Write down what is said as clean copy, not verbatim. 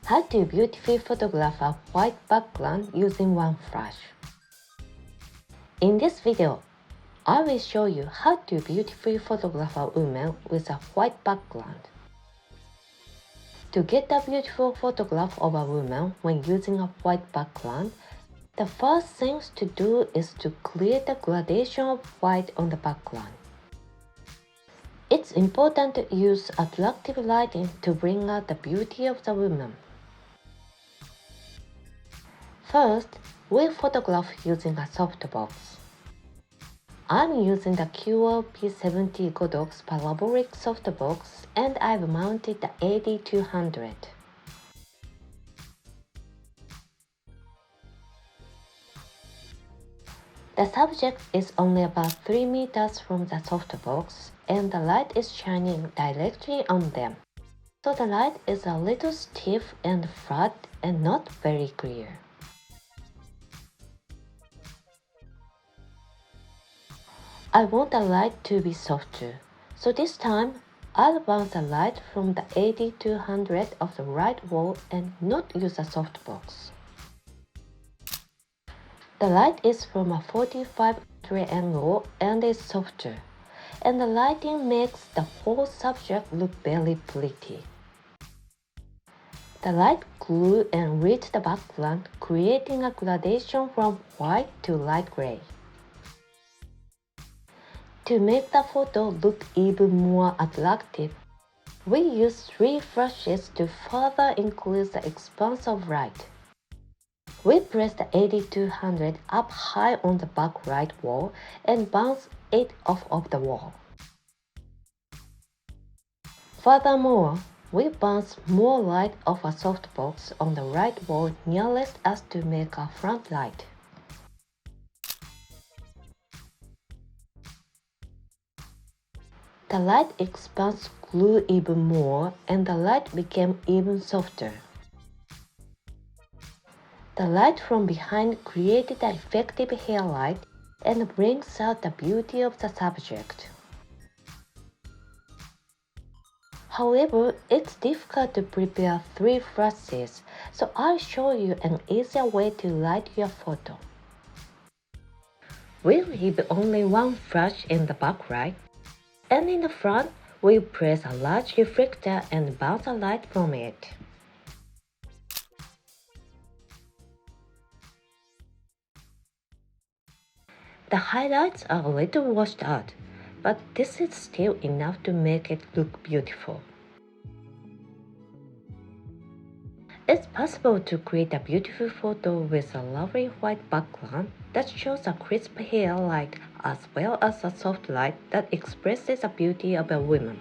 How to beautifully photograph a white background using one flash. In this video, I will show you how to beautifully photograph a woman with a white background. To get a beautiful photograph of a woman when using a white background, the first thing to do is to create a gradation of white on the background. It's important to use attractive lighting to bring out the beauty of the woman. First, we'll photograph using a softbox. I'm using the QL-P70 Godox parabolic softbox and I've mounted the AD200. The subject is only about 3 meters from the softbox and the light is shining directly on them. So the light is a little stiff and flat and not very clear. I want the light to be softer, so this time I'll bounce the light from the AD200 of the right wall and not use a softbox. The light is from a 45° angle and is softer, and the lighting makes the whole subject look very pretty. The light grew and reached the background, creating a gradation from white to light gray. To make the photo look even more attractive, we use 3 flashes to further increase the expanse of light. We press the AD200 up high on the back right wall and bounce it off of the wall. Furthermore, we bounce more light off a softbox on the right wall nearest us to make a front light. The light expanse grew even more and the light became even softer. The light from behind created an effective hair light and brings out the beauty of the subject. However, it's difficult to prepare 3 flashes, so I'll show you an easier way to light your photo. We'll leave only one flash in the backlight, and in the front, we'll press a large reflector and bounce a light from it. The highlights are a little washed out, but this is still enough to make it look beautiful. It's possible to create a beautiful photo with a lovely white background that shows a crisp hair light as well as a soft light that expresses the beauty of a woman.